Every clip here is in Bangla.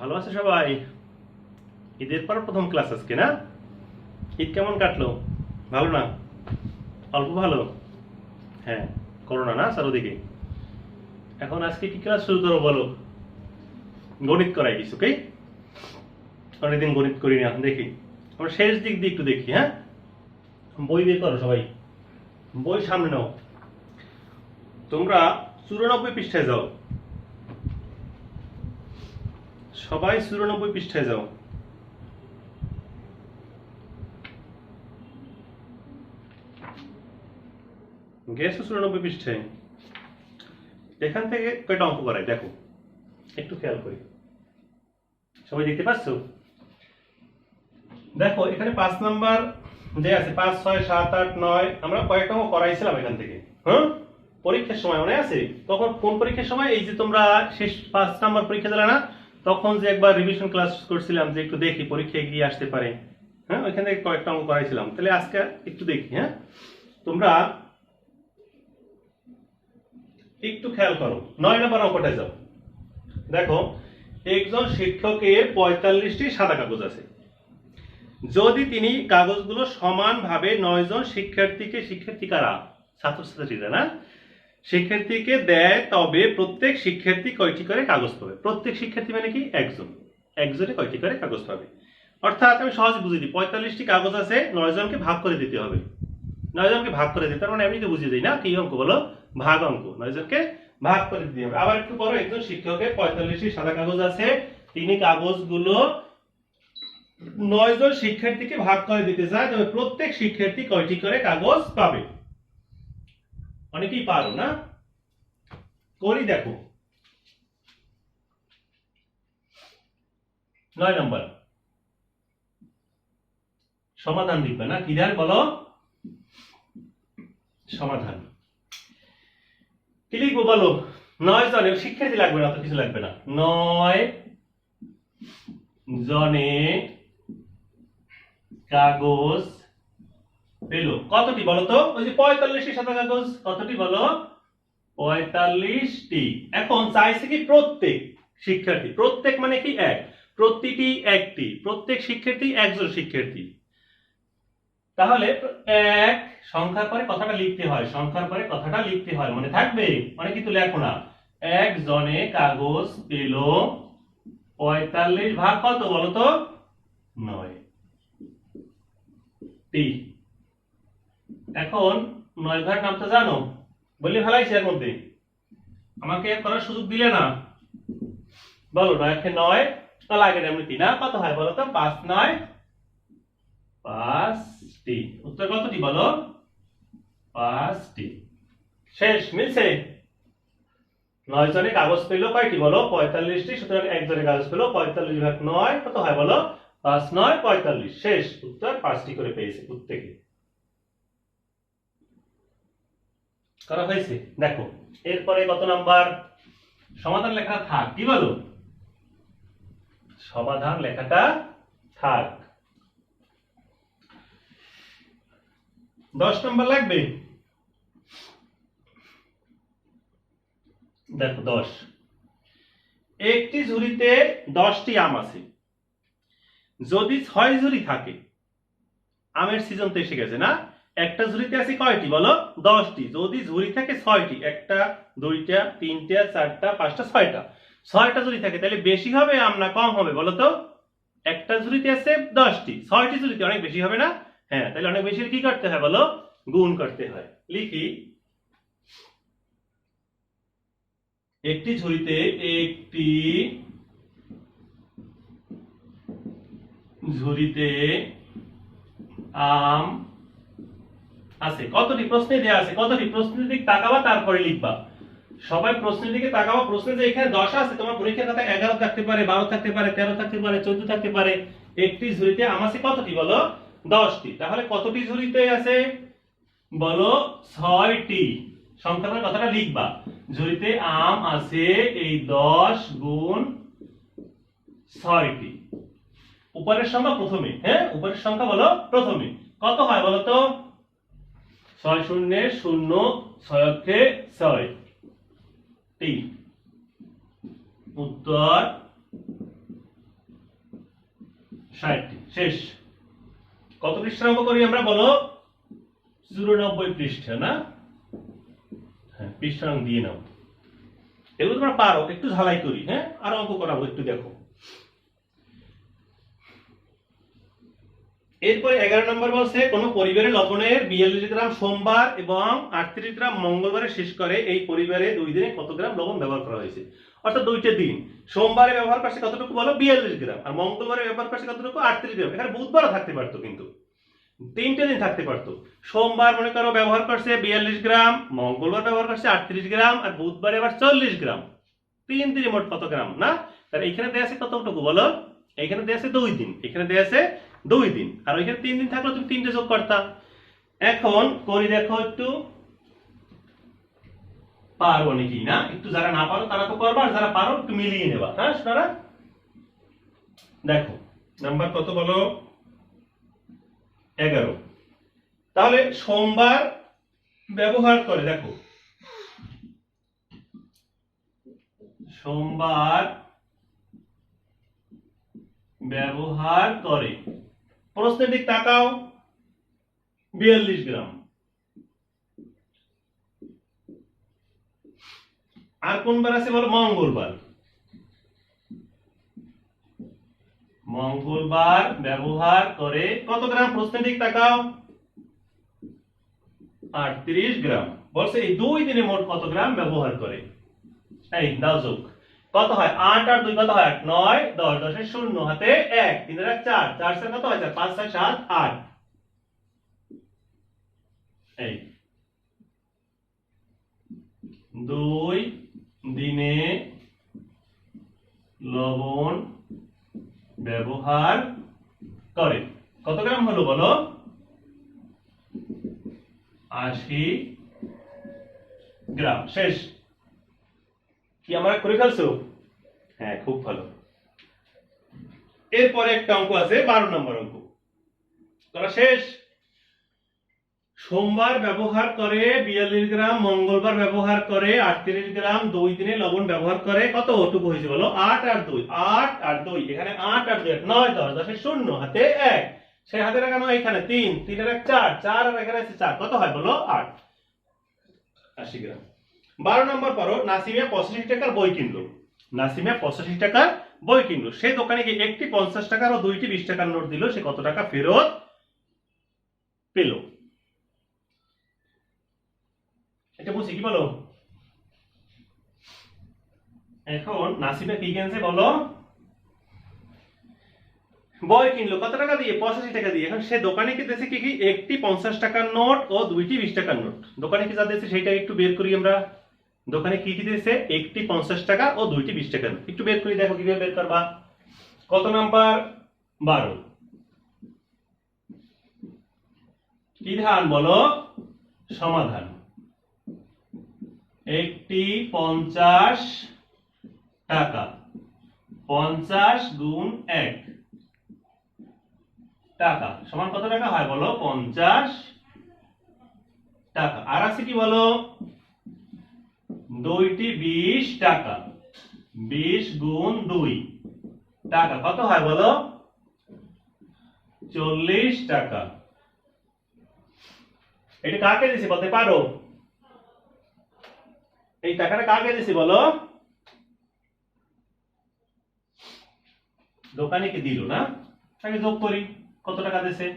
ভালো আছে সবাই? ঈদের পর প্রথম ক্লাস আজকে না? ঈদ কেমন কাটলো? ভালো না? অল্প ভালো? হ্যাঁ, করোনা না চারদিকে। এখন আজকে কি ক্লাস শুরু করবো বলো? গণিত করাই কিছু, ওকে? অনেকদিন গণিত করি না, দেখি আমরা শেষ দিক দিয়ে একটু দেখি। হ্যাঁ, বই বের করো সবাই, বই সামনে নাও। তোমরা 94 পৃষ্ঠায় যাও, সবাই 94 পৃষ্ঠায় যাও। গেছো 94 পৃষ্ঠায়? এখান থেকে কয়টা অঙ্ক করাই দেখো, একটু খেয়াল করি। সবাই দেখতে পাচ্ছ? দেখো এখানে 5 নাম্বার যে আছে, 5, 6, 7, 8, 9 আমরা কয়েকটা অঙ্ক করাইছিলাম এখান থেকে। হ্যাঁ, পরীক্ষার সময় মনে আছে? তখন কোন পরীক্ষার সময়? এই যে তোমরা শেষ 5 নাম্বার পরীক্ষা দিলে না, তখন যে একবার রিভিশন ক্লাস করছিলাম যে একটু দেখি পরীক্ষায় গিয়ে আসতে পারে। হ্যাঁ, ওইখান থেকে কয়েকটা অঙ্ক করাইছিলাম। তাহলে আজকে একটু দেখি। হ্যাঁ, তোমরা একটু খেয়াল করো, 9 নম্বর অঙ্কটা যাও। দেখো, একজন শিক্ষকের 45টি সাদা কাগজ আছে। যদি তিনি কাগজগুলো সমানভাবে 9 জন শিক্ষার্থীরা ছাত্রছাত্রীরা না শিক্ষার্থীকে দেয়, তবে প্রত্যেক শিক্ষার্থী কয়টি করে কাগজ পাবে? প্রত্যেক শিক্ষার্থী মানে কি? একজনে কয়টি করে কাগজ পাবে? অর্থাৎ আমি সহজে বুঝিয়ে দিই, 45টি কাগজ আছে, 9 জনকে ভাগ করে দিতে হবে। 9 জনকে ভাগ করে দিতে, মানে এমনিতে বুঝিয়ে দিই না, কি অঙ্ক বলো? ভাগ অঙ্ক। 9 জনকে ভাগ করে দিতে হবে। আবার একটু পরে, একজন শিক্ষকের 45টি সাদা কাগজ আছে, তিনি কাগজগুলো 9 জন শিক্ষার্থীকে ভাগ করে দিতে চায়, তবে প্রত্যেক শিক্ষার্থী কয়টি করে কাগজ পাবে? অনেকেই পারো না, করি দেখো। 9 নম্বর সমাধান লিখবে না, কি ধ্যান বলো? সমাধান কি লিখবো বলো? 9 জনে শিক্ষার্থী লাগবে না, তো কিছু লাগবে না। 9 জনে কাগজ পেল। কতটি বলো তো? ওই যে 45টি সাদা কাগজ, কতটি বলো? 45টি। এখন চাইছে কি প্রত্যেক শিক্ষার্থী, প্রত্যেক মানে কি? এক, প্রতিটি একটি, প্রত্যেক শিক্ষার্থী একজন শিক্ষার্থী। তাহলে এক সংখ্যার পরে কথাটা লিখতে হয়, সংখ্যার পরে কথাটা লিখতে হয়, মনে থাকবে? মানে কিন্তু লেখো না। একজনে কাগজ পেল 45 ভাগ কত বলো তো? 9 টি। এখন 9 ভাগ নামটা জানো? বলে ফেলাইছি এর মধ্যে, আমাকে করার সুযোগ দিলে না। বলো, 9 তা লাগে না এমনি না, কত হয় বলো তো? 5, 9, 5টি। উত্তর কতটি বলো? 5টি। শেষ, মিলছে? 9 জনে কাগজ পেল কয়টি বলো? 45টি। সুতরাং একজনে কাগজ পেল 45 ভাগ 9, কত হয় বলো? 5, 9, 45। শেষ, উত্তর 5টি করে পেয়েছে প্রত্যেকে। করা হয়েছে? দেখো এরপরে কত নাম্বার? সমাধান লেখা থাক, কি বলো? সমাধান লেখাটা থাক। 10 নম্বর লাগবে। দেখো 10, একটি ঝুড়িতে 10টি আম আছে। যদি 6 ঝুড়ি থাকে, আমের সিজন তো এসে গেছে না? একটা ঝুড়িতে আছে কয়টি বলো? 10টি। যদি ঝুড়ি থাকে 6টি, একটা, দুইটা, তিনটা, চারটা, পাঁচটা, 6টা, 6টা ঝুড়ি থাকে, তাহলে বেশি হবে আম না কম হবে বলো তো? একটা ঝুড়িতে আছে 10টি, 6টি ঝুড়িতে অনেক বেশি হবে না? হ্যাঁ, তাহলে অনেক বেশি কি করতে হয় বলো? গুণ করতে হয়। লিখি, একটি ঝুড়িতে একটি ঝুড়িতে আম আছে। কতটি? প্রশ্নে দেয়া আছে কতটি। প্রশ্নের দিকে তাকাবা, তারপরে লিখবা। সবাই প্রশ্নের দিকে তাকাবা। প্রশ্নে যে এখানে 10 আছে, তোমার পরীক্ষার খাতায় 11 থাকতে পারে, 12 থাকতে পারে, 13 থাকতে পারে, 14 থাকতে পারে। একটি ঝুড়িতে আম আছে কতটি বলো? 10টি। তাহলে কতটি ঝুড়িতে আছে বলো? 6টি। সংখ্যার কথাটা লিখবা। ঝুড়িতে আম আছে এই 10 গুণ 6টি। উপরের সংখ্যা প্রথমে। হ্যাঁ, উপরের সংখ্যা বলো প্রথমে। কত হয় বলো তো? 6 শূন্যে 0, 6 অক্ষে 6টি। উত্তর 60টি। শেষ। কত পৃষ্ঠা অঙ্ক করি আমরা বলো? 94 পৃষ্ঠা না? হ্যাঁ, পৃষ্ঠা অঙ্ক দিয়ে নাও। এগুলো তোমরা পারো, একটু ঝালাই করি। হ্যাঁ, আর অঙ্ক করাবো, একটু দেখো। এরপরে 11 নম্বর বলছে কোন পরিবারে লবণের 42 গ্রাম সোমবার এবং 38 গ্রাম মঙ্গলবারে শেষ করে এই পরিবারে 2 দিনে কত গ্রাম লবণ ব্যবহার করা হয়েছে। অর্থাৎ দুইটা দিন, সোমবারে ব্যবহার করছে কতটুকু বলো? 42 গ্রাম, আর মঙ্গলবারে ব্যবহার করছে কতটুকু? 38 গ্রাম। এখানে বুধবারও থাকতে পারতো, কিন্তু তিনটে দিন থাকতে পারতো। সোমবার মনে করো ব্যবহার করছে 42 গ্রাম, মঙ্গলবার ব্যবহার করছে 38 গ্রাম, আর বুধবারে আবার 40 গ্রাম। 3 দিনে মোট কত গ্রাম না? তাহলে এখানে দেয়া আছে কতটুকু বলো? এখানে দেয়া আছে 2 দিন, এখানে দেয়া আছে 2 দিন, আর ওইখানে 3 দিন থাকলে তুমি 3টে যোগ করতা। এখন করি দেখো একটু, পারো নাকি না? একটু যারা না পারো তারা তো করবা, আর যারা পারো একটু মিলিয়ে নেবা। হ্যাঁ শোনারা, দেখো নাম্বার কত বলো? 11। তাহলে সোমবার ব্যবহার করে, দেখো সোমবার ব্যবহার করে, প্রশ্নের দিক তাকাও, 42 গ্রাম। আর কোন বার আছে বলো? মঙ্গলবার। মঙ্গলবার ব্যবহার করে কত গ্রাম? প্রশ্নের দিক তাকাও, 38 গ্রাম। বলছে এই 2 দিনে মোট কত গ্রাম ব্যবহার করে। এই দাও যোগ, কত হয়? 8 আর 2 কত হয়? 8, 9, 10, 10 এর 0 হাতে 1, 3 এর 4, 4 এর কত হয়? 4, 5, 6, 7, 8। এই 2 দিনে লবণ ব্যবহার করে কত গ্রাম হলো বলো? 80 গ্রাম। শেষ। কি আমরা করে ফেলছো? হ্যাঁ, খুব ভালো। এরপরে একটা অঙ্ক আছে, 12 নম্বর অঙ্ক করা শেষ। সোমবার ব্যবহার করে 42 গ্রাম, মঙ্গলবার ব্যবহার করে 38 গ্রাম, 2 দিনে লবণ ব্যবহার করে কতটুকু হয়েছে বলো? 8 আর 2, 8 আর 2, এখানে 8 আর 2, 9, 10, 10 এর 0 হাতে 1, সেই হাতে রাখানো এখানে 3, 3 এর 4, 4 আর এখানে আছে 4, কত হয় বলো? 8, 80 গ্রাম। 12 নম্বর পড়ো, নাসিমিয়া 85 টাকার বই কিনলো। নাসিমিয়া 85 টাকার বই কিনলো, সে দোকানে গিয়ে একটি 50 টাকার ও দুইটি 20 টাকার নোট দিল, সে কত টাকা ফেরত পেল? এটা বুঝি কি বলো? এখন নাসিমা কি কিনছে বলো? বই কিনলো কত টাকা দিয়ে? 85 টাকা দিয়ে। এখন সে দোকানে কি দিয়েছে কি কি? একটি 50 টাকার নোট ও দুইটি 20 টাকার নোট। দোকানে কি যা দিয়েছে সেটা একটু বের করি আমরা। দোকানে কি কি দিয়েছে? একটি 50 টাকা ও দুইটি 20 টাকার নোট। একটু বের করি, দেখো কিভাবে বের করবা। কত নাম্বার? 12। কি ধান বলো? সমাধান। একটি 50 টাকা, 50 গুণ 1 টাকা সমান কত টাকা হয় বলো? 50 টাকা। আর আছে কি বলো? দুইটি 20 টাকা, 20 গুণ 2 টাকা কত হয় বলো? 40 টাকা। এটা কাকে দিছি বলতে পারো? এই টাকাটা কাকে দিছি বলো? দোকানে কি দিল না? তাকে যোগ করি, কত টাকা দিছে?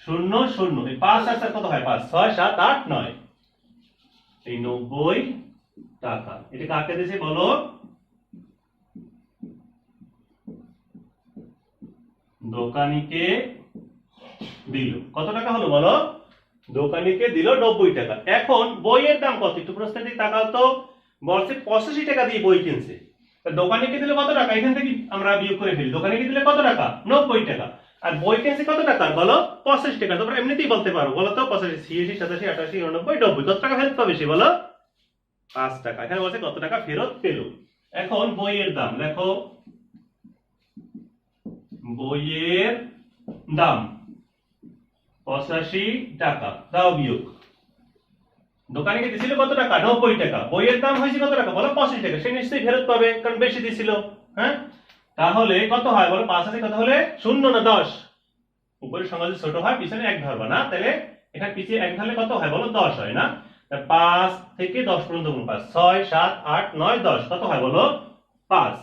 0 0, এই 5 আর 4 কত হয়? 5, 6, 7, 8, 9, এই 90 টাকা। এটা কাকে দিছে বলো? দোকানিকে দিল। কত টাকা হলো বলো? দোকানিকে দিল 90 টাকা। এখন বইয়ের দাম কত? একটু প্রশ্নের দিকে তাকাও তো। বলছে 85 টাকা দিয়ে বই কিনছে, দোকানিকে দিলে কত টাকা? এখান থেকে আমরা বিয়োগ করে ফেলি। দোকানিকে দিলে কত টাকা? 90 টাকা। আর বই কিনছে কত টাকা বলো? 85 টাকা। তোমরা এমনিতেই বলতে পারো, বলো তো 85, 86, 87, 88, 89, 90, কত টাকা ফেরত পাবে সে বলো? 5 টাকা। এখানে বলছে কত টাকা ফেরত পেল। এখন বইয়ের দাম দেখো, বইয়ের দাম 85 টাকা, দাও বিয়োগ। দোকানিকে দিছিল কত টাকা? 90 টাকা। বইয়ের দাম হয়েছে কত টাকা বলো? 85 টাকা। সে নিশ্চয়ই ফেরত পাবে, কারণ বেশি দিছিল। হ্যাঁ, তাহলে কত হয় বলো, 5 আছে কত হলে 0 না 10? উপরের সংখ্যা যদি ছোট হয় পিছনে 1 ধরবা না, তাহলে এখানে পিছিয়ে 1 ধরলে কত হয় বলো, 10 হয় না? 5 থেকে 10 পর্যন্ত গুণ 5, 6 7 8 9 10, কত হয় বলো, 5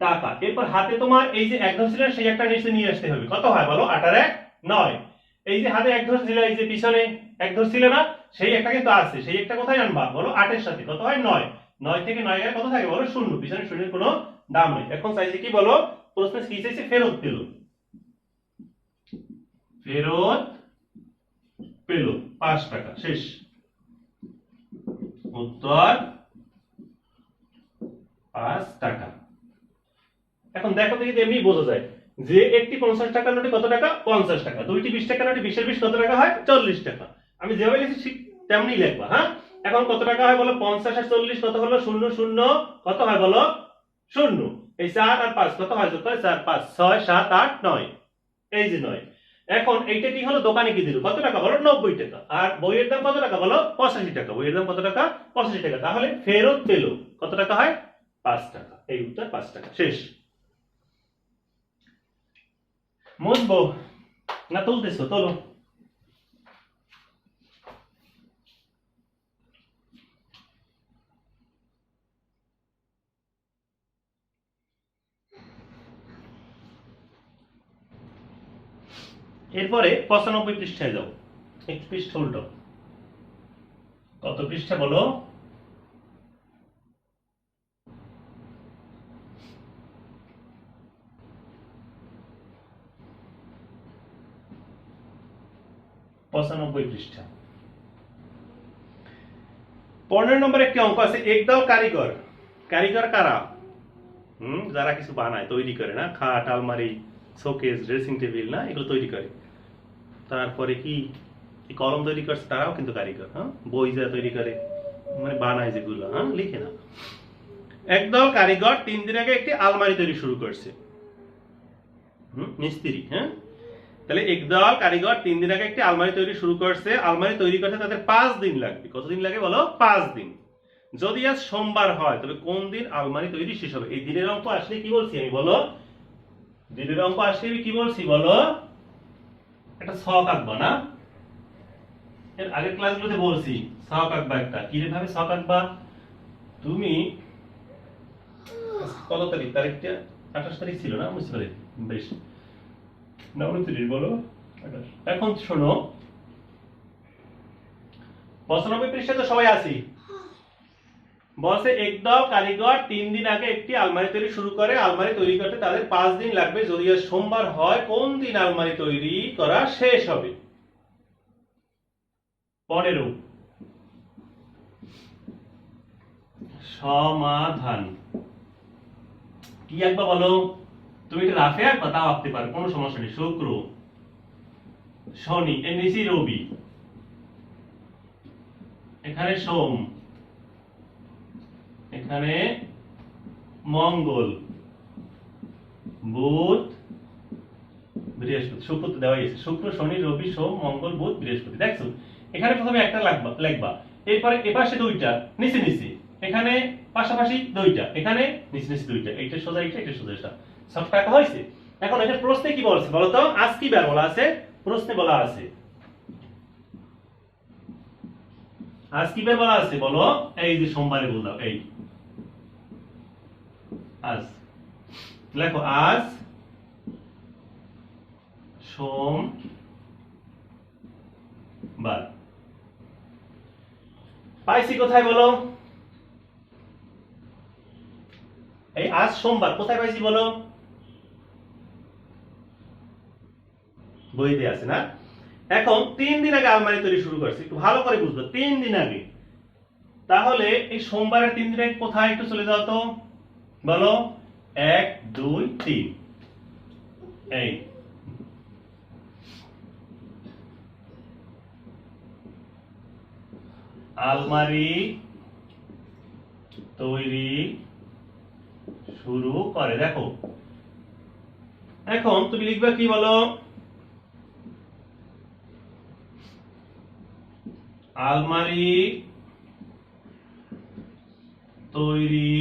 টাকা। এরপর হাতে তোমার এই যে 1 ধরছিল সেই একটা নিচে নিয়ে আসতে হবে, কত হয় বলো, 8 আর 1 9। এই যে হাতে 1 ধরছিল, এই যে পিছনে 1 ধরছিল না, সেই একটা কিন্তু আছে, সেই একটা কোথায় আনবা বলো, 8 এর সাথে, কত হয় 9। 9 থেকে 9 গেলে কত থাকে বলো, 0, পিছনে শূন্যের কোনো দাম নেই। এখন চাইছে কি বলো, প্রশ্নে কি চাইছে, ফেরত পেল, ফেরত পেল 5 টাকা, শেষ উত্তর 5 টাকা। এখন দেখো তো, যদি এমনি বোঝা যায় যে একটি 50 টাকার নোটে কত টাকা, 50 টাকা, দুইটি 20 টাকার নোটে 20 এর 20 কত টাকা হয়, 40 টাকা। আমি যেভাবে লিখেছি ঠিক তেমনি লিখবা। হ্যাঁ, এখন কত টাকা হয় বলো, 50 আর 40 কত হলো, 0 0, কত হয় বলো, 0। এই 4 আর 5 কত হয়, যোগ করে 4 5 6 7 8 9, এই যে 9। এখন এইটা কি হলো, দোকানে কি দিল, কত টাকা বলো, 90 টাকা। আর বইয়ের দাম কত টাকা বলো, 85 টাকা। বইয়ের দাম কত টাকা, 85 টাকা। তাহলে ফেরত পেল কত টাকা হয়, 5 টাকা। এই উত্তর 5 টাকা, শেষ। মুছবো না তুলতেছো, তোলো। এরপরে 95 পৃষ্ঠায় যাও, একটু পৃষ্ঠা উল্টো। কত পৃষ্ঠা বলো, 95 পৃষ্ঠা। 15 নম্বর একটি অঙ্ক আছে, একদাও কারিগর। কারিগর কারা, যারা কিছু বানায়, তৈরি করে, না খাট আলমারি শোকেস ড্রেসিং টেবিল, না এগুলো তৈরি করে। তারপরে কি কলম তৈরি করছে, তারাও কিন্তু কারিগর। হ্যাঁ, বই যা তৈরি করে, মানে বানায় যেগুলো, হ্যাঁ লিখে না। একদল কারিগর 3 দিন আগে একটি আলমারি তৈরি শুরু করছে। মিস্ত্রি। হ্যাঁ, তাহলে একদল কারিগর 3 দিন আগে একটি আলমারি তৈরি শুরু করছে। আলমারি তৈরি করতে তাদের 5 দিন লাগবে। কতদিন লাগে বলো, 5 দিন। যদি আজ সোমবার হয় তবে কোন দিন আলমারি তৈরি শেষ হবে? এই দিনের অঙ্ক আসলে কি বলছি আমি বলো, দিনের অঙ্ক আসলে আমি কি বলছি বলো, একটা ছক আঁকবা। না, এর আগের ক্লাসগুলোতে বলছি ছক আঁকবা একটা। কিভাবে ছক আঁকবা, তুমি কত তারিখ, তারিখটা 28 তারিখ ছিল না, বুঝতে পারি, বেশ না 29 বলো 28। এখন শোনো, 95 পৃষ্ঠা তো সবাই আছি। বলছে একদল কারিগর 3 দিন আগে একটি আলমারি তৈরি শুরু করে। আলমারি তৈরি করতে তাদের 5 দিন লাগবে। যদি আজ সোমবার হয় কোন দিন আলমারি তৈরি করা শেষ হবে? 15। সমাধান কি আঁকবা বলো, তুমি এটা রাফে আঁকবা, তাও আঁকতে পারো, কোনো সমস্যা নেই। শুক্র শনি, এর নিচে রবি, এখানে সোম, এখানে মঙ্গল, বুধ বৃহস্পতি। শুক্র তো দেওয়াই আছে, শুক্র শনি রবি সোম মঙ্গল বুধ বৃহস্পতি। দেখছো, এখানে প্রথমে একটা লিখবা, এরপরে এপাশে দুইটা, নিচে নিচে, এখানে পাশাপাশি দুইটা, এখানে নিচে নিচে দুইটা, এইটা সোজা এইটা, এটা সোজা এটা। সব টাকা হয়েছে। এখন এটা প্রশ্নে কি বলছে বলো তো, আজ কি বার বলা আছে, প্রশ্নে বলা আছে আজ কি বার বলা আছে বলো, এই যে সোমবারে বললাম, এই আজ লেখো, আজ সোমবার। পাইছি কোথায় বলো, এই আজ সোমবার কোথায় পাইছি বলো, বইতে আছে না। এখন 3 দিন আগে আলমারি তৈরি শুরু করছে, একটু ভালো করে বুঝবো, 3 দিন আগে। তাহলে এই সোমবারের 3 দিন আগে কোথায়, একটু চলে যাও তো বলো, 1 2 3, এই আলমারি তৈরি শুরু করে। দেখো, এখন তুমি লিখবে কি বলো, আলমারি তৈরি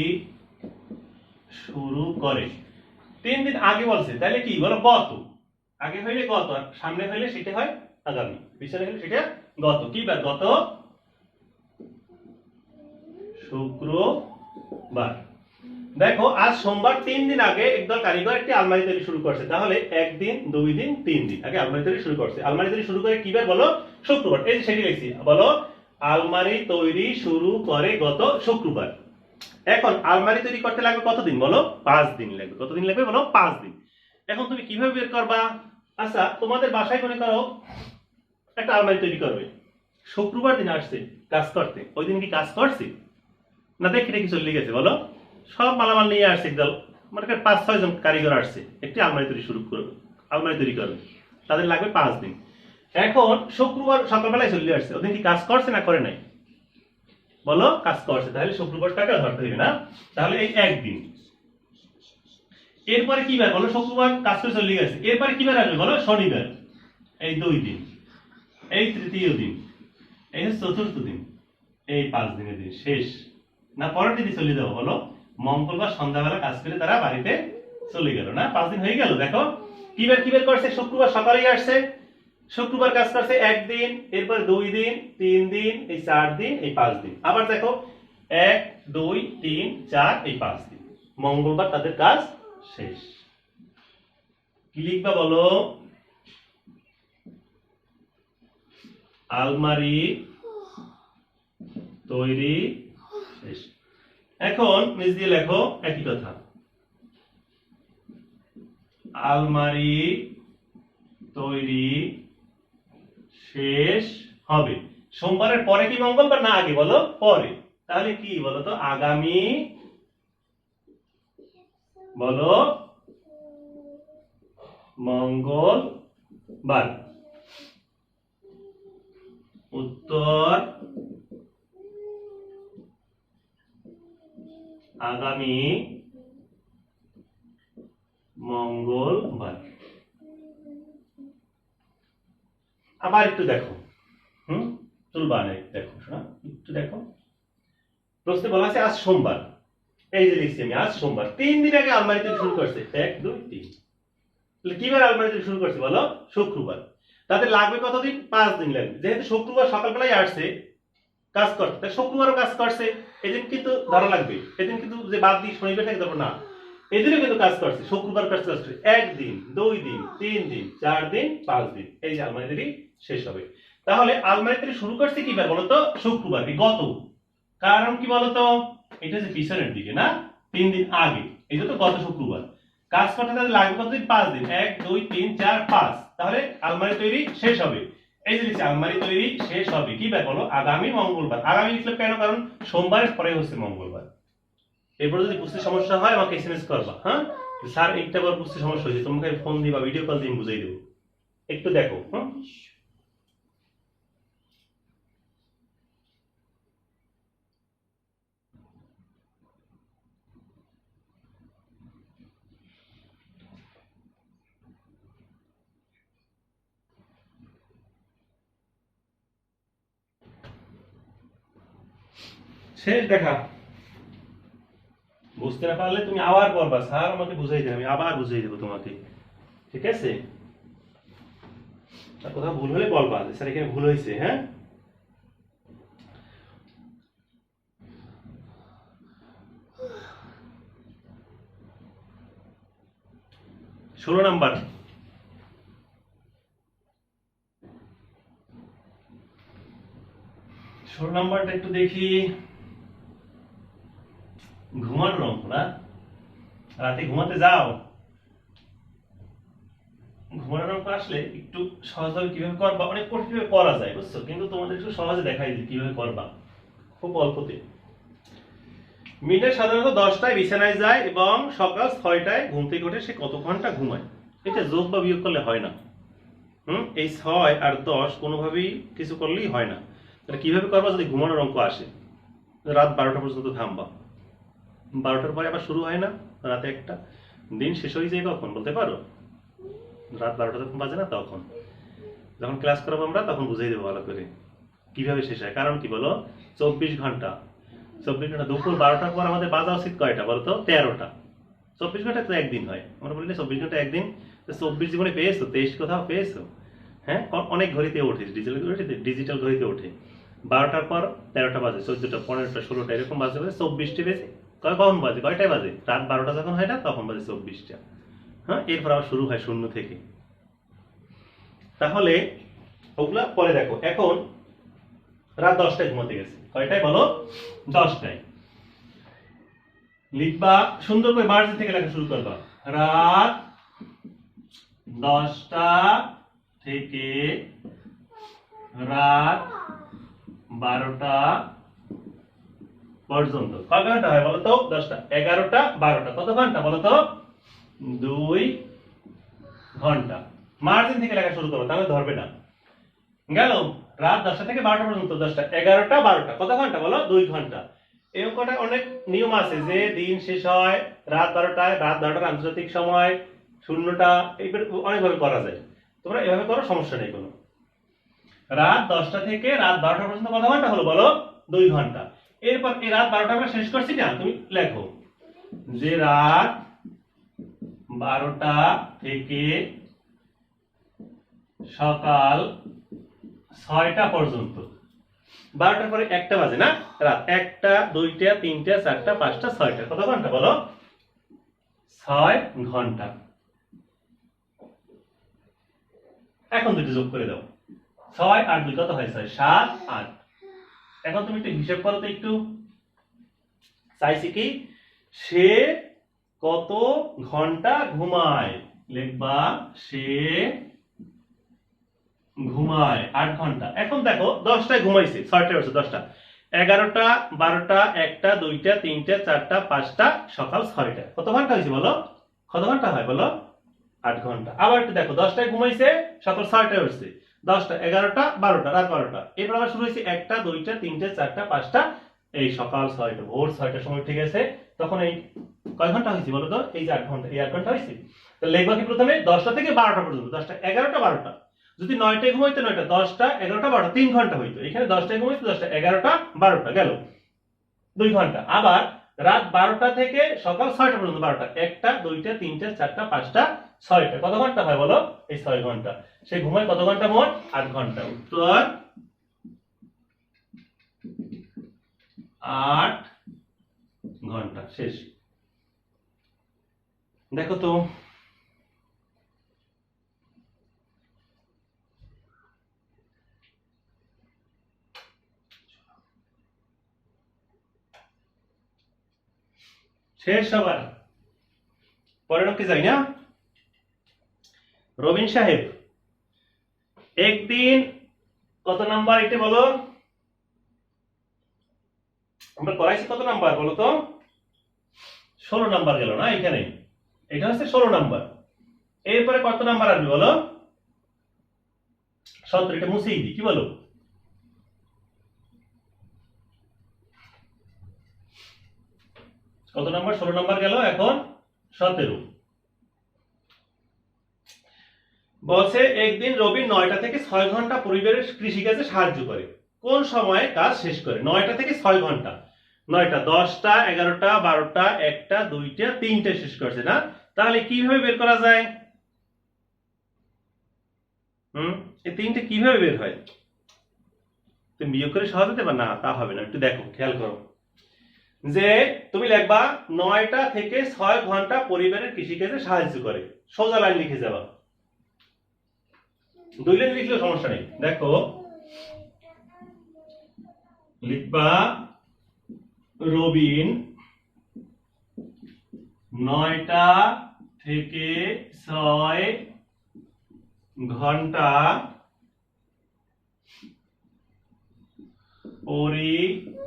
শুরু করে 3 দিন আগে বলছে, তাহলে কি বলো গত, আগে হইলে গত আর সামনে হইলে সেটা হয় আগামী, পিছনে হইলে সেটা গত। কি বার? গত শুক্রবার। দেখো আজ সোমবার, 3 দিন আগে একদল কারিগর একটি আলমারি তৈরি শুরু করছে, তাহলে 1 দিন 2 দিন 3 দিন আগে আলমারি তৈরি শুরু করছে। আলমারি তৈরি শুরু করে কি বার বলো? শুক্রবার। এই যে সেটি লিখছি, বলো আলমারি তৈরি শুরু করে গত শুক্রবার। এখন আলমারি তৈরি করতে লাগবে কতদিন বলো? 5 দিন লাগবে। কতদিন লাগবে বলো? 5 দিন। এখন তুমি কিভাবে বের করবা? আচ্ছা, তোমাদের বাসায় মনে করো একটা আলমারি তৈরি করবে, শুক্রবার দিন আসছে কাজ করতে, ওই দিন কি কাজ করছে? না দেখে রেখে চলে গেছে বলো? সব মালামাল নিয়ে আসছে একদল, মনে করেন 5-6 জন কারিগর আসছে একটি আলমারি তৈরি শুরু করবে, আলমারি তৈরি করবে, তাদের লাগবে 5 দিন। এখন শুক্রবার সকালবেলায় চলে আসছে, ওদিন কি কাজ করছে না করে নাই বলো? কাজ করছে, তাহলে শুক্রবারটাকে ধরতে হবে না, তাহলে এই 1 দিন। এরপরে কি বার বলো? শুক্রবার কাজ করে চলে গেছে, এরপরে কি বার আসবে বলো? শনিবার, এই 2 দিন, এই তৃতীয় দিন, এই চতুর্থ দিন, এই 5 দিনের দিন শেষ। না পরের দিন চলে যাবো বলো? মঙ্গলবার সন্ধ্যাবেলা কাজ করে তারা বাড়িতে চলে গেল, না 5 দিন হয়ে গেল। দেখো কি বার করছে? শুক্রবার সকালেই আসছে, শুক্রবার কাজ করছে 1 দিন, এরপর 2 দিন, 3 দিন, এই 4 দিন, এই 5 দিন। আবার দেখো 1 2 3 4 এই 5 দিন, মঙ্গলবার তাদের কাজ শেষ। কি লিখবা বলো? আলমারি তৈরি শেষ। এখন নিচ দিয়ে লেখো একই কথা, আলমারি তৈরি শেষ হবে। সোমবারের পরে কি মঙ্গলবার না আগে বলো? পরে। তাহলে কি বলো তো? আগামী বলো মঙ্গলবার। উত্তর আগামী মঙ্গলবার। আবার একটু দেখো, তুলবা না, দেখো শোনা, একটু দেখো। প্রশ্নে বলা আছে আজ সোমবার, এই যে লিখছি আমি আজ সোমবার, 3 দিন আগে আলমারি তৈরি শুরু করছে, 1 2 3। তাহলে কিবার আলমারি তৈরি শুরু করছে বলো? শুক্রবার। তাদের লাগবে কতদিন? 5 দিন লাগবে। যেহেতু শুক্রবার সকালবেলায় আসছে কাজ করতে, তাই শুক্রবারও কাজ করছে, এদিন কিন্তু ধরা লাগবে, এদিন কিন্তু যে বাদ দিয়ে শনিবার থেকে দেবো না, এদিনও কিন্তু কাজ করছে, শুক্রবার কাজ করছে 1 দিন 2 দিন 3 দিন 4 দিন 5 দিন, এই যে আলমারি তৈরি শেষ হবে। তাহলে আলমারি তৈরি শুরু করছে কি বার বলতো? শুক্রবার, গত। কারণ কি বলতো? এটা যে পিছনের দিকে না, 3 দিন আগে, এই তো গত শুক্রবার কাজ করতে তাদের লাগবে কতদিন? 5 দিন, 1 2 3 4 5, তাহলে আলমারি তৈরি শেষ হবে। এই যে আলমারি তৈরি শেষ হবে কি বার বলো? আগামী মঙ্গলবার। আগামী লিখলে কেন? কারণ সোমবারের পরে হচ্ছে মঙ্গলবার। এরপর যদি বুঝতে সমস্যা হয় আমাকে এসএমএস করবা, হ্যাঁ স্যার একটা বার বুঝতে সমস্যা হয়েছে, তোমাকে ফোন দিবা, ভিডিও কল দিয়ে বুঝাই দেবো, একটু দেখো। হ্যাঁ শেষ দেখা। বুঝতে না পারলে তুমি আবার বলবা, স্যার আমাকে বুঝাই দেবে, আমি আবার বুঝাই দেবো তোমাকে, ঠিক আছে? আর কোথাও ভুল হলে বলবা যে স্যার এখানে ভুল হয়েছে। হ্যাঁ 16 নাম্বার, 16 নাম্বারটা একটু দেখি। ঘুমানোর অঙ্ক না? রাতে ঘুমাতে যাও, ঘুমানোর অঙ্ক আসলে একটু সহজভাবে কিভাবে করবা, অনেক কঠিন ভাবে করা যায় বুঝছো, কিন্তু তোমাদের একটু সহজে দেখাই দিই কিভাবে করবা, খুব অল্পতে। মিলে সাধারণত 10টায় বিছানায় যায় এবং সকাল 6টায় ঘুম থেকে ওঠে, সে কত ঘন্টা ঘুমায়? এটা যোগ বা বিয়োগ করলে হয় না। এই 6 আর 10 কোনোভাবেই কিছু করলেই হয় না। তাহলে কিভাবে করবা? যদি ঘুমানোর অঙ্ক আসে, রাত 12টা পর্যন্ত থামবা, 12টার পরে আবার শুরু হয় না, রাতে একটা দিন শেষ হয়ে যায় কখন বলতে পারো? রাত 12টা যখন বাজে না তখন, যখন ক্লাস করাবো আমরা তখন বুঝিয়ে দেবো ভালো করে কিভাবে শেষ হয়। কারণ কি বলো? 24 ঘন্টা, 24 ঘন্টা। দুপুর 12টার পর আমাদের বাজা উচিত কয়টা বলতো? 13টা। 24 ঘন্টা তো একদিন হয়, আমরা বলি না 24 ঘন্টা একদিন। তো 24 জীবনে পেয়েছো, 23 কোথাও পেয়েছো? হ্যাঁ, অনেক ঘড়িতে ওঠে, ডিজিটাল ঘড়িতে ওঠে। 12টার পর 13টা বাজে, 14টা, 15টা, 16টা এরকম বাজে, 24টি বেজে কখন বাজে, কয়টায় বাজে? রাত 12টা যখন হয় না তখন বাজে 24টা। হ্যাঁ, এরপর আবার শুরু হয় শূন্য থেকে। তাহলে ওগুলা পরে দেখো। এখন রাত 10টায় ঘুমাতে গেছে, কয়টায় বলো? 10টায়। লিখবা সুন্দর করে, মার্জিন থেকে লেখা শুরু করবা। রাত 10টা থেকে রাত 12টা পর্যন্ত কয় ঘন্টা হয় বলো তো? 10টা, 11টা, 12টা, কত ঘন্টা বলো তো? 2 ঘন্টা। মার্জিন থেকে লেখা শুরু করো, তাহলে ধরবে না। গেল রাত 10টা থেকে 12টা পর্যন্ত, 10টা, 11টা, 12টা, কত ঘন্টা বলো? 2 ঘন্টা। এই অঙ্কটা অনেক নিয়ম আছে, যে দিন শেষ হয় রাত 12টায়, রাত 12টার আন্তর্জাতিক সময়, শূন্যটা, এইভাবে অনেকভাবে করা যায়। তোমরা এভাবে করো, সমস্যা নেই কোনো। রাত 10টা থেকে রাত 12টা পর্যন্ত কত ঘন্টা হলো বলো? 2 ঘন্টা। এরপর এই রাত 12টা আমরা শেষ করছি না, তুমি লেখো যে রাত 12টা থেকে সকাল 6টা পর্যন্ত। 12টার পরে 1টা বাজে না, রাত 1টা, 2টা, 3টা, 4টা, 5টা, 6টা, কত ঘন্টা বলো? 6 ঘন্টা। এখন দুটো যোগ করে দাও, 6 আর 2 কত হয়? 6, 7, 8। এখন তুমি একটু হিসাব করো তো একটু। চাইছি কি সে কত ঘন্টা ঘুমায়, লিখবা সে ঘুমায় 8 ঘন্টা। এখন দেখো 10টায় ঘুমাইছে, 6টায় উঠছে, 10টা, 11টা, 12টা, 1টা, 2টা, 3টা, 4টা, 5টা, সকাল 6টা, কত ঘন্টা হয়েছে বলো? কত ঘন্টা হয় বলো? 8 ঘন্টা। আবার একটু দেখো, 10টায় ঘুমাইছে, সকাল 6টায় উঠছে, 10টা, 11টা, 12টা, রাত 12টা, এরপর আবার শুরু হয়েছে 1টা, 2টা, 3টে, 4টা, 5টা, এই সকাল 6টা, ভোর 6টার সময় ঠিক আছে। তখন এই কয় ঘন্টা হয়েছে বলো তো? এই যে 8 ঘন্টা, এই 8 ঘন্টা হয়েছে। তাহলে লিখবা কি প্রথমে? 10টা থেকে 12টা পর্যন্ত, 10টা, 11টা, 12টা। যদি 9টায় ঘুমাইতো, 9টা, 10টা, 11টা, 12টা, 3 ঘন্টা হইতো। এখানে 10টায় ঘুমাইতো, 10টা, 11টা, 12টা, গেল 2 ঘন্টা। আবার রাত 12টা থেকে সকাল 6টা পর্যন্ত, 12টা, 1টা, 2টা, 3টা, 4টা, 5টা, 6টা, কত ঘন্টা হয় বলো? এই 6 ঘন্টা। সে ঘুমায় কত ঘন্টা মোট? 8 ঘন্টা। উত্তর 8 ঘন্টা। শেষ। দেখো তো, শেষ সবার। পরের অঙ্কে যাই না। রবিন সাহেব একদিন কত নাম্বার এটা বলো? আমরা করাইছি কত নাম্বার বলো তো? 16 নাম্বার গেল না এখানে, এটা হচ্ছে 16 নাম্বার। এরপরে কত নাম্বার আসবে বলো? 17। এটা মুছেই দিই, কি বলো? কত নাম্বার? 16 নাম্বার গেল, এখন 17। বলছে একদিন রবি 9টা থেকে 6 ঘন্টা পরিবারের কৃষিকাজে সাহায্য করে, কোন সময়ে কাজ শেষ করে? 9টা থেকে 6 ঘন্টা, 9টা, 10টা, 11টা, 12টা, 1টা, 2টা, 3টে শেষ করছে না? তাহলে কিভাবে বের করা যায়? এই 3টে কিভাবে বের হয়? তুমি বিয়োগ করে সহজ হতে পার না, তা হবে না। একটু দেখো, খেয়াল করো, যে তুমি লিখবা 9টা থেকে 6 ঘন্টা পরিবারের কৃষিকাজে সাহায্য করে, সোজা লাইন লিখে যাবা। 2 লাইন লিখলেও সমস্যা নেই। দেখো, লিখবা রবিন 9টা থেকে 6 ঘন্টা পরিবারের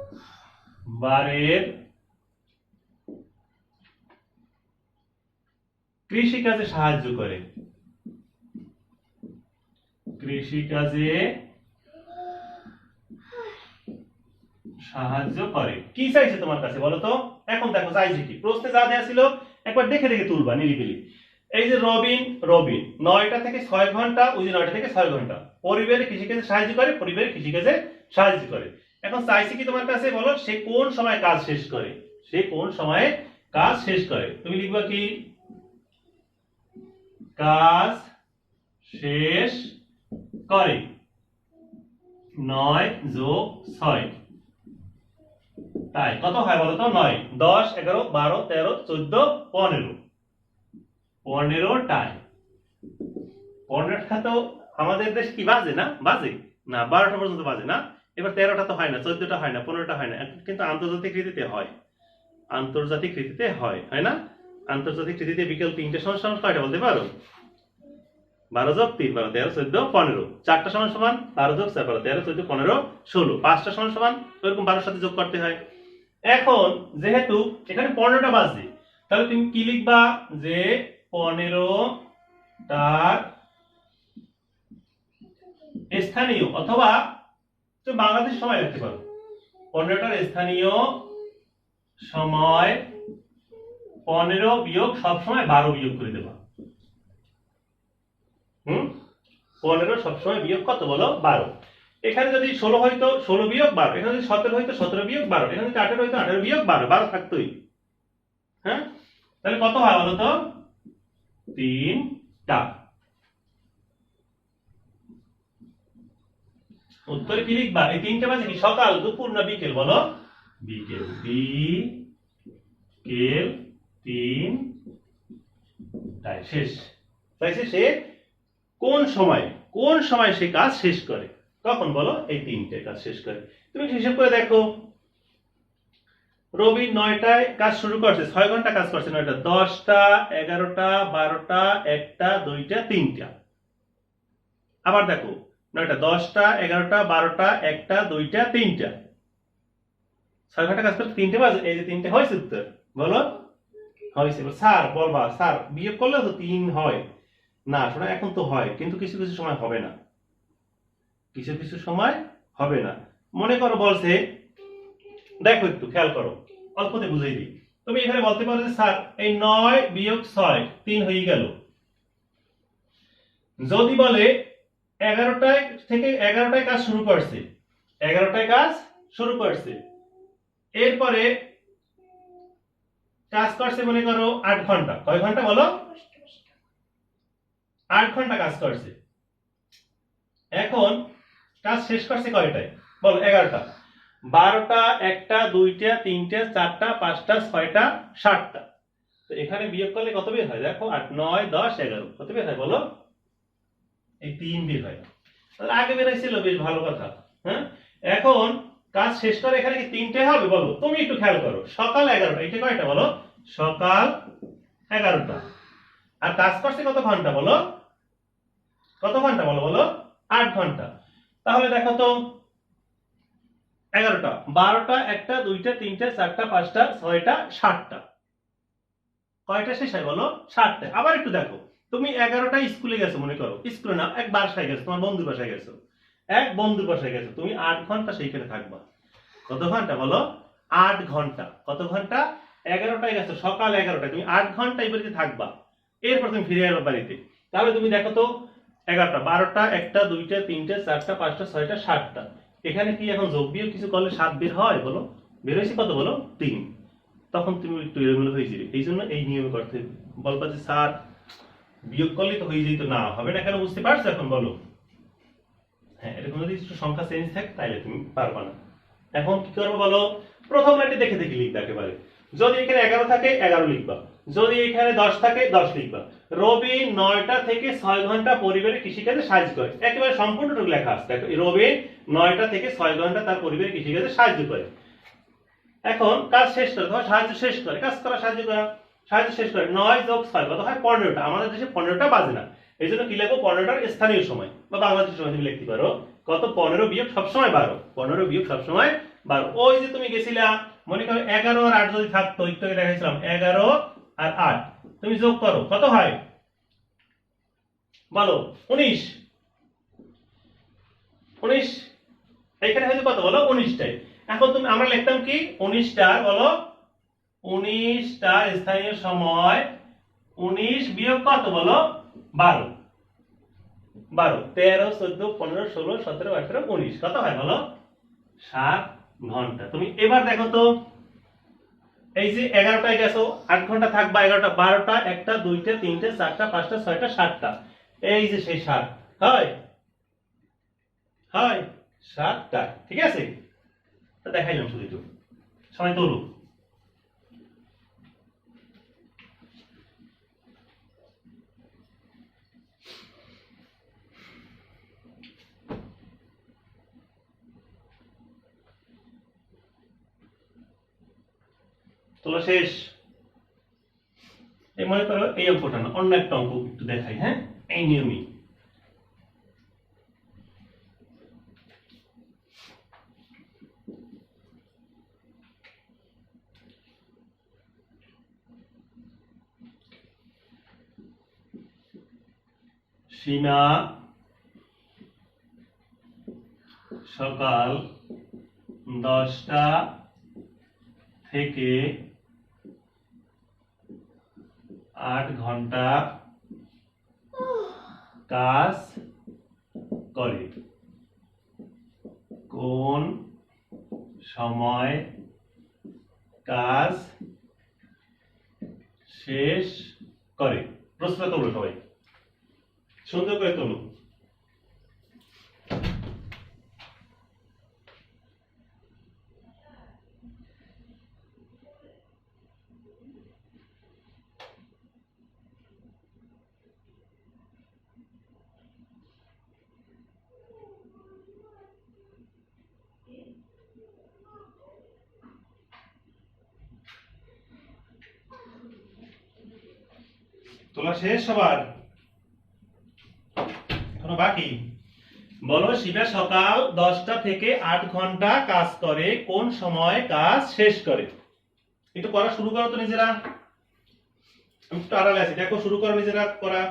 কৃষিকাজে সাহায্য করে, কৃষিকাজে সাহায্য করে। কি চাইছে তোমার কাছে বলো তো? এখন দেখো চাইছে কি, প্রশ্নে যা দেয়া ছিল একবার দেখে দেখে তুলবা নিরিবিলি। এই যে রবিন, রবিন 9টা থেকে 6 ঘন্টা, ওই যে 9টা থেকে 6 ঘন্টা পরিবারের কৃষিকাজে সাহায্য করে, পরিবারের কৃষিকাজে সাহায্য করে। এখন চাইছে কি তোমার কাছে বলো, সে কোন সময় কাজ শেষ করে? সে কোন সময়ে কাজ শেষ করে, তুমি লিখবা কি কাজ শেষ করে 9 যোগ 6, তাই কত হয় বলো তো? 9 10 11 12 13 14 15 15টায়। 15টা তো আমাদের দেশ কি বাজে না? বাজে না, 12টা পর্যন্ত বাজে না। এবার 13টা তো হয় না, 14টা হয় না, 15টা হয় না, কিন্তু আন্তর্জাতিক রীতিতে হয়। আন্তর্জাতিক রীতিতে হয়, হয় না? আন্তর্জাতিক রীতিতে বিকেল 3টে সমান কয়টা বলতে পারো? 12 যোগ 3 12 13 14 15। 4টা সমান সমান 12 যোগ 4 12 13 14 15 16। 5টা সমান সমান এরকম 12 সাথে যোগ করতে হয়। এখন যেহেতু এখানে 15টা বাজে, তাহলে তুমি কি লিখবা যে 15টার স্থানীয়, অথবা তুমি বাংলাদেশ সময় লিখতে পারো। 15টার স্থানীয় সময় 15 বিয়োগ সবসময় 12 বিয়োগ করে দেবা। 15 সবসময় বিয়োগ কত বলো? 12। এখানে যদি 16 হইতো 16 বিয়োগ 12, এখানে যদি 17 হইতো 17 বিয়োগ 12, এখানে যদি 18 হইতো 18 বিয়োগ 12, 12 থাকতোই। হ্যাঁ, তাহলে কত হয় বলো তো? 3টা। উত্তরে কি লিখবা? এই 3টে বাজে কি সকাল, দুপুর না বিকেল বলো? বিকেল। বিকেল 3টায় শেষ। তাইছে সে কোন সময় সে কাজ শেষ করে? কখন বলো? এই 3টে কাজ শেষ করে। তুমি হিসাব করে দেখো, রবি 9টায় কাজ শুরু করছে, 6 ঘন্টা কাজ করছে। 9টা 10টা 11টা 12টা 1টা 2টা 3টা। আবার দেখো 9টা 10টা 11টা 12টা 1টা 2টা 3টা। 6 ঘন্টা কাজ করতে 3টে বাজে, এই যে 3টে হয়েছে উত্তর বলো? হয়েছে। স্যার বলবা স্যার বিয়োগ করলে তো 3 হয় না। শোনা, এখন তো হয়, কিন্তু কিছু কিছু সময় হবে না, কিছু কিছু সময় হবে না। মনে করো বলছে, দেখো একটু খেয়াল করো, অল্পতে বুঝাই দিই। তুমি এখানে বলতে পারো যে স্যার এই 9 বিয়োগ 6 3 হয়ে গেল। যদি বলে 11টায় কাজ শুরু করছে, 11টায় কাজ শুরু করছে, এরপরে কাজ করছে মনে করো 8 ঘন্টা। কয় ঘন্টা বলো? 8 ঘন্টা কাজ করছে। এখন কাজ শেষ করছে কয়টায় বলো? 11টা 12টা 1টা 2টা 3টা 4টা 5টা 6টা 7টা। তো এখানে বিয়োগ করলে কত বের হয়? দেখো 8 9 10 11 কত বের হয় বলো? এই 3 বের হয়। তাহলে আগে বের হয়েছিল, বেশ ভালো কথা। হ্যাঁ, এখন কাজ শেষ করে এখানে কি 3টে হবে বলো? তুমি একটু খেয়াল করো, সকাল 11টা, এটা কয়টা বলো? সকাল 11টা। আর কাজ করছে কত ঘন্টা বলো? কত ঘন্টা বলো? বলো 8 ঘন্টা। তাহলে দেখো তো 11টা 12টা 1টা 2টা 3টা 4টা 5টা 6টা 7টা, কয়টা শেষ হয় বলো? 7টা। আবার একটু দেখো, তুমি 11টায় স্কুলে গেছো মনে করো, স্কুলে না, এক বাসায় গেছো, তোমার বন্ধুর বাসায় গেছো, এক বন্ধুর বাসায় গেছো, তুমি 8 ঘন্টা সেইখানে থাকবা। কত ঘন্টা বলো? 8 ঘন্টা। কত ঘন্টা? 11টায় গেছো, সকাল 11টায়, তুমি 8 ঘন্টা এই বাড়িতে থাকবা, এরপর তুমি ফিরে আসবা বাড়িতে। তাহলে তুমি দেখো তো 11টা 12টা 1টা 2টা 3টা 4টা 5টা 6টা 7টা, এখানে কি এখন যোগ বিয়োগ কিছু করলে 7 বের হয় বলো? বের হয়েছে কত বলো? 3। তখন তুমি একটু এলোমেলো হয়ে যাবে, এই জন্য এই নিয়মে করতে বলবা যে স্যার বিয়োগ করলে তো হয়ে যেত, না হবে না কেন? বুঝতে পারছো এখন বলো? হ্যাঁ, এরকম যদি কিছু সংখ্যা চেঞ্জ থাকে তাহলে তুমি পারবা না। এখন কি করবো বলো? প্রথম লাইনটি দেখে দেখে লিখবা একেবারে। যদি এখানে 11 থাকে 11 লিখবা, যদি এখানে 10 থাকে 10 লিখবা। রবি 9টা থেকে 6 ঘন্টা পরিবারের কৃষিকাজে সাহায্য করে, একেবারে সম্পূর্ণটুকু লেখা আছে। দেখো রবি 9টা থেকে 6 ঘন্টা তার পরিবারের কৃষিকাজে সাহায্য করে। এখন কাজ শেষ করে, ধর সাহায্য শেষ করে, কাজ করা সাহায্য করা, সাহায্য শেষ করে 9 যোগ 6 কত হয়? 15টা। আমাদের দেশে 15টা বাজে না, এই জন্য কি লিখবো? 15টার স্থানীয় সময় বা বাংলাদেশের সময় তুমি লিখতে পারো কত? 15 বিয়োগ সবসময় 12, 15 বিয়োগ সবসময় 12। ওই যে তুমি গেছিলা মনে করো 11 আর 8 যদি থাকতো, একটু আগে দেখাইছিলাম 11 আর 8, তুমি যোগ করো কত হয় বলো? 19। 19 এখানে হয়তো কত বলো? 19টাই। এখন তুমি আমরা লিখতাম কি 19টার বলো? 19টার স্থানীয় সময় 19 বিয়োগ কত বলো? 12 12 13 14 15 16 17 18 19 কত হয় বলো? 7 ঘন্টা। তুমি এবার দেখো তো এই যে 11টায় গেছো 8 ঘন্টা থাকবা, 11টা 12টা 1টা 2টা 3টা 4টা 5টা 6টা 7টা, এই যে সেই 7 হয় হয় 7টা, ঠিক আছে? তো দেখাইলাম শুধু একটু, সবাই তোলো। তোলা শেষ? এই মনে করো এই অঙ্কটা না, অন্য একটা অঙ্ক একটু দেখাই, হ্যাঁ, এই নিয়মই। সীমা সকাল 10টা থেকে 8 ঘন্টা কাজ করে, কোন সময় কাজ শেষ করে? প্রশ্নটা তোলো সবাই, সুন্দর করে তোলো। তোলা শেষ সবার? এখনো বাকি? বলো, শিবা সকাল 10টা থেকে 8 ঘন্টা কাজ করে, কোন সময় কাজ শেষ করে? একটু করা শুরু করো তো নিজেরা, আমি একটু আড়ালে আছি, দেখো শুরু করো নিজেরা করা।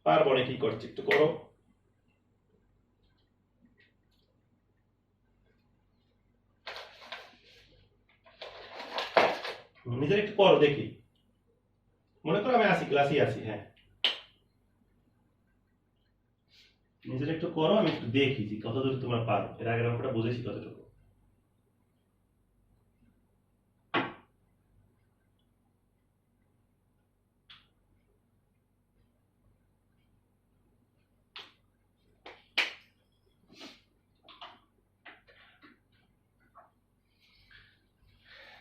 পারবো না, কি করছি একটু করো। নিজেরা একটু করো দেখি, মনে করো আমি আছি, ক্লাসে আছি, হ্যাঁ, নিজেরা একটু করো, আমি একটু দেখি যে কতদূর তোমরা পারো। এর আগের অঙ্কটা বুঝেছি কতটুকু।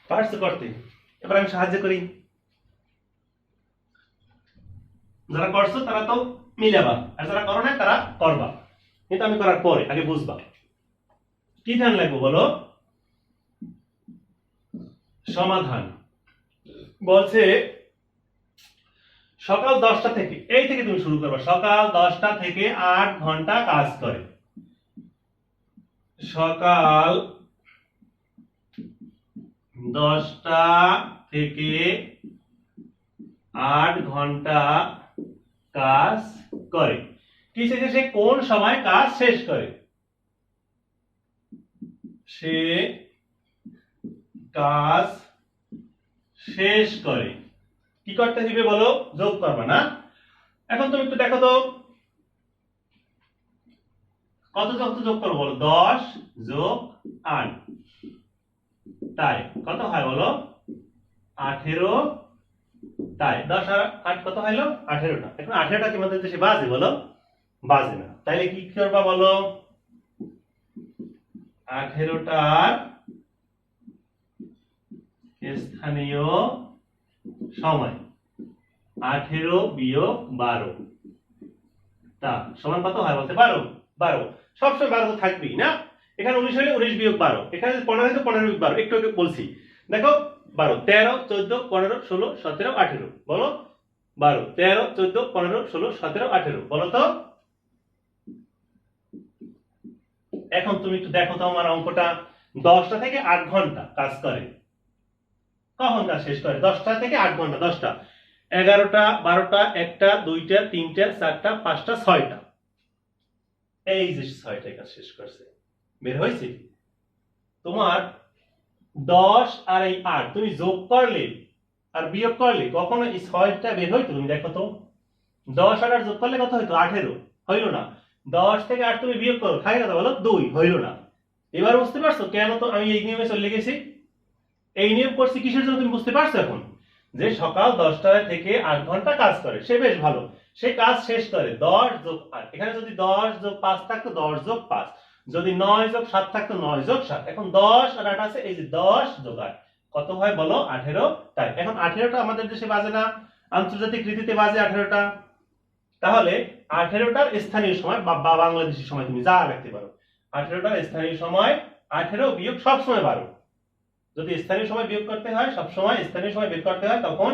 পারছো করতে? এবার আমি সাহায্য করি। যারা করছো তারা তো মিলাবা, আর যারা করো না তারা করবা, কিন্তু আমি করার পরে আগে বুঝবা। কি ধ্যান লাগবে বলো? সমাধান বলছে সকাল 10টা থেকে, এই থেকে তুমি শুরু করবা, সকাল 10টা থেকে 8 ঘন্টা কাজ করে। সকাল 10টা থেকে 8 ঘন্টা কাজ করে, কি শেষে সে কোন সময় কাজ শেষ করে? সে কাজ শেষ করে, কি করতে হবে বলো? যোগ করবা না? এখন তুমি একটু দেখো তো কত যোগ করবো বলো? 10 যোগ 8, তাই কত হয় বলো? 18, তাই 10 আর 8 কত হইলো? 18টা। এখন 18টা কি আমাদের দেশে বাজে বলো? বাজে না, তাইলে কি করবা বলো? 18টার স্থানীয় সময় 18 বিয়োগ 12, তা সমান কত হয় বলতে? 12। 12 সবসময় 12 তো থাকবেই না, এখানে 19 হলে 19 বিয়োগ 12, এখানে 15 হলে 15 বিয়োগ 12, একটু একটু বলছি দেখো। 12 13 14 15 16 17 18, বলো 12 13 14 15 16 17 18, বলো তো। এখন তুমি একটু দেখো তো আমার অঙ্কটা, 10টা থেকে 8 ঘন্টা কাজ করে, কখন কাজ শেষ করে? 10টা থেকে 8 ঘন্টা, 10টা 11টা 12টা 1টা 2টা 3টা 4টা 5টা 6টা, এই যে 6টায় কাজ শেষ করছে। বের হয়েছে তোমার 10 আর এই 8 তুমি যোগ করলে আর বিয়োগ করলে কখনো এই 6টা বের হইতো? তুমি দেখো তো, 10 আর 8 যোগ করলে কত হইতো? 18, হইলো না? 10 থেকে 8 তুমি বিয়োগ করো, খাই কথা বলো 2 হইল না। এবার বুঝতে পারছো কেন তো আমি এই নিয়মে চলে গেছি? এই নিয়ম করছি কিসের জন্য তুমি বুঝতে পারছো এখন? যে সকাল 10টা থেকে 8 ঘন্টা কাজ করে, সে বেশ ভালো, সে কাজ শেষ করে 10 যোগ 8, এখানে যদি 10 যোগ 5 থাকতো 10 যোগ 5, যদি 9 যোগ 7 থাকতো 9 যোগ 7, এখন 10 আর 8 আছে, এই যে 10 যোগ 8 কত হয় বলো? 18 টাই। এখন 18টা আমাদের দেশে বাজে না, আন্তর্জাতিক রীতিতে বাজে 18টা। তাহলে 18টার স্থানীয় সময় বা বাংলাদেশি সময় তুমি যা রাখতে পারো, 18টার স্থানীয় সময় 18 বিয়োগ সব সময় 12। যদি স্থানীয় সময় বিয়োগ করতে হয় সব সময় স্থানীয় সময় বের করতে হয়, তখন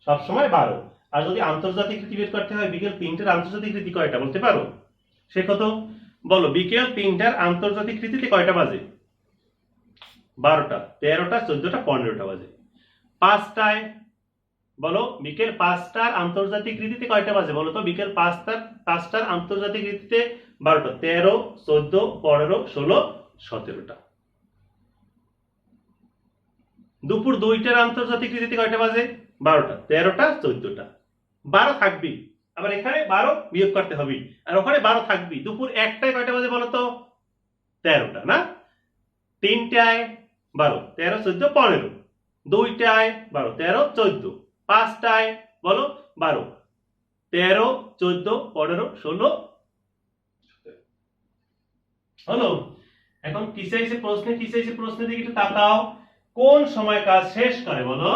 সব সময় 12। আর যদি আন্তর্জাতিক রীতি বের করতে হয়, বিকেল 3টার আন্তর্জাতিক রীতি কয়টা বলতে পারো? সে কত বলো? বিকেল 3টার আন্তর্জাতিক রীতিতে কয়টা বাজে? 12টা, 13টা, 14টা, 15টা বাজে। 5টায় বলো, বিকেল 5টার আন্তর্জাতিক রীতিতে কয়টা বাজে বলো তো? বিকেল 5টার আন্তর্জাতিক রীতিতে 12টা, 13, 14, 15, 16, 17টা। দুপুর 2টার আন্তর্জাতিক রীতিতে কয়টা বাজে? 12টা, 13টা, 14টা। 12 থাকবি, আবার এখানে 12 বিয়োগ করতে হবে, আর ওখানে 12 থাকবি। দুপুর 1টায় কয়টা বাজে বলো তো? 13টা না? 3টায় 12, 13, 14, 15, 2টায় 12, 13, 14, 5টায় বলো 12, 13, 14, 15, 16 হলো। এখন কি চাইছে প্রশ্নে? কি চাইছে প্রশ্নের দিকে একটু তাকাও। কোন সময় কাজ শেষ করে বলো?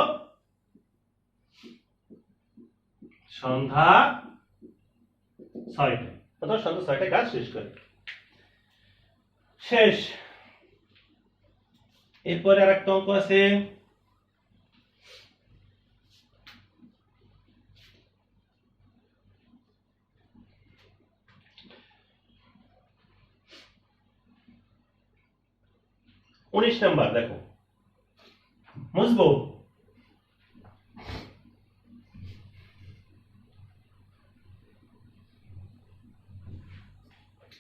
সন্ধ্যা 6টায়, অর্থাৎ সন্ধ্যা 6টায় কাজ শেষ করে। শেষ। এরপরে আর একটা অঙ্ক আছে, উনিশ নাম্বার। দেখো বুঝবো?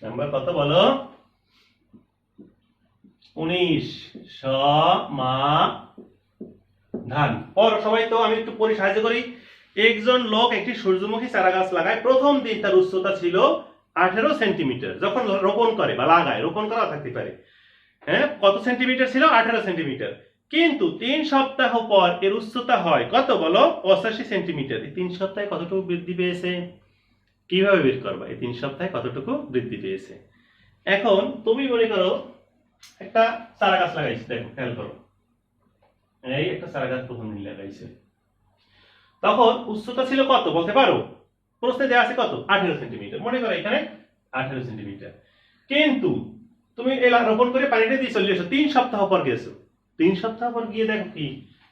নাম্বার কত বলো? 19। সমাধান। পর সবাই তো আমি একটু পড়ি, সাহায্য করি। একজন লোক একটি সূর্যমুখী চারা গাছ লাগায়। প্রথম দিন তার উচ্চতা ছিল 18 সেন্টিমিটার। যখন রোপণ করে বা লাগায়, রোপণ করা থাকতে পারে, হ্যাঁ, কত সেন্টিমিটার ছিল? 18 সেন্টিমিটার। কিন্তু 3 সপ্তাহ পর এর উচ্চতা হয় কত বলো? 85 সেন্টিমিটার। এই 3 সপ্তাহে কতটুকু বৃদ্ধি পেয়েছে? কিভাবে বের করবা এই 3 সপ্তাহে কতটুকু বৃদ্ধি পেয়েছে? এখন তুমি মনে করো একটা চারা গাছ লাগাইছে, দেখো খেয়াল করো, এই একটা চারা গাছ প্রথম দিন লাগাইছে, তখন উচ্চতা ছিল কত বলতে পারো? প্রশ্নে দেওয়া আছে কত? 18 সেন্টিমিটার। মনে করো এখানে 18 সেন্টিমিটার। কিন্তু তুমি রোপণ করে পানিটা দিয়ে চলে এসো, 3 সপ্তাহ পর গেছো। 3 সপ্তাহ পর গিয়ে দেখো কি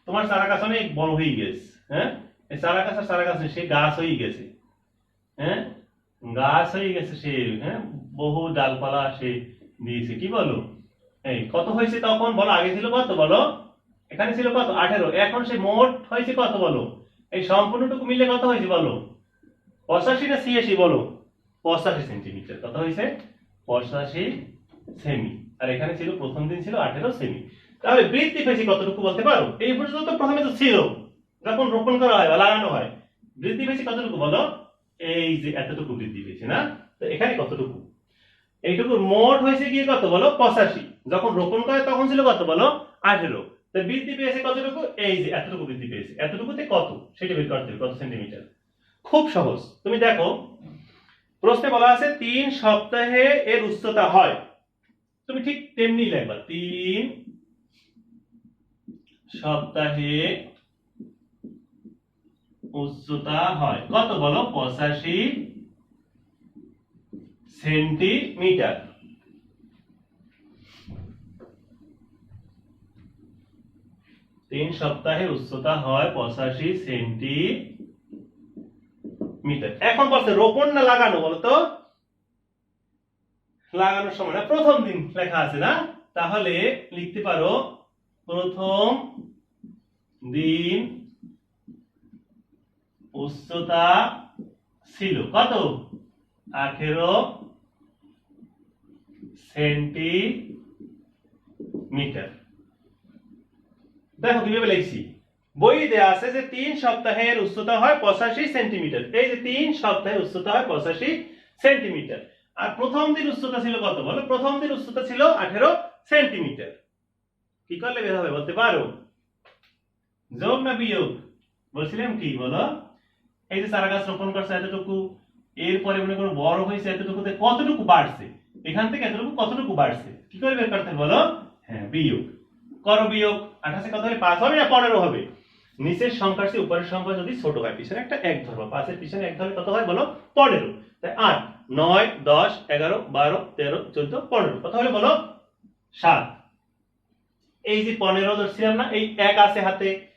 তোমার চারা গাছ অনেক বড় হয়ে গেছে। হ্যাঁ, এই চারা গাছ আর চারা গাছ সে গাছ হয়ে গেছে। হ্যাঁ, গাছ হয়ে গেছে সে। হ্যাঁ, বহু ডালপালা সে দিয়েছে। কি বলো? এই কত হয়েছে তখন বলো? আগে ছিল কত বলো? এখানে ছিল কত? 18। এখন সে মোট হয়েছে কত বলো? এই সম্পূর্ণটুকু মিলে কত হয়েছে বলো? 85 না 86 বলো? 85 সেন্টিমিটার। কত হয়েছে? 85 সেমি। আর এখানে ছিল প্রথম দিন ছিল 18 সেমি। তাহলে বৃদ্ধি পেয়েছে কতটুকু বলতে পারো? এই পর্যন্ত তো প্রথমে তো ছিল, যখন রোপণ করা হয় বা লাগানো হয়। বৃদ্ধি পেয়েছে কতটুকু বলো? এই যে এতটুকু বৃদ্ধি পেয়েছে না? তো এখানে কতটুকু? এইটুকু মোট হয়েছে গিয়ে কত বলো? 85। যখন রোপণ করে তখন ছিল কত বলো? 18। তো বৃদ্ধি পেয়েছে কতটুকু? এই যে এতটুকু বৃদ্ধি পেয়েছে। এতটুকুতে কত সেটা বের করতে হবে, কত সেন্টিমিটার। খুব সহজ। তুমি দেখো প্রশ্নে বলা আছে 3 সপ্তাহে এর উচ্চতা হয়। তুমি ঠিক তেমনি লিখবা, 3 সপ্তাহে উচ্চতা হয় কত বলো? 85 সেন্টিমিটার। 3 সপ্তাহে উচ্চতা হয় 85 সেন্টিমিটার। এখন বলছে রোপণ না লাগানো বলো তো? লাগানোর সময় না, প্রথম দিন লেখা আছে না? তাহলে লিখতে পারো প্রথম দিন উচ্চতা ছিল কত? 18 সেন্টিমিটার। দেখো কিভাবে লিখছি। বই দেয়া আছে যে 3 সপ্তাহের উচ্চতা হয় 85 সেন্টিমিটার। এই যে 3 সপ্তাহের উচ্চতা হয় 85 সেন্টিমিটার। আর প্রথম দিন উচ্চতা ছিল কত বলো? প্রথম দিন উচ্চতা ছিল 18 সেন্টিমিটার। কি করলে বের হবে বলতে পারো? যোগ না বিয়োগ? বলছিলাম কি বলো? এই যে চারা গাছ রোপণ করছে এতটুকু, এরপরে মনে করো বড় হয়েছে এতটুকুতে, কতটুকু বাড়ছে? এখান থেকে এতটুকু কতটুকু বাড়ছে? কি করে বের করতে বলো? হ্যাঁ, বিয়োগ করো। বিয়োগ 28 কত হবে? 5 হবে না 15 হবে? নিচের সংখ্যার চেয়ে উপরের সংখ্যা যদি ছোট হয়, পিছনে একটা 1 ধরো, 5 এর পিছনে 1 ধরলে কত হয় বলো? 15। তাই 8 9 10 11 12 13 14 15 কত হলো বলো? 7। এই যে 15 ধরছিলাম না, এই 1 আছে হাতে,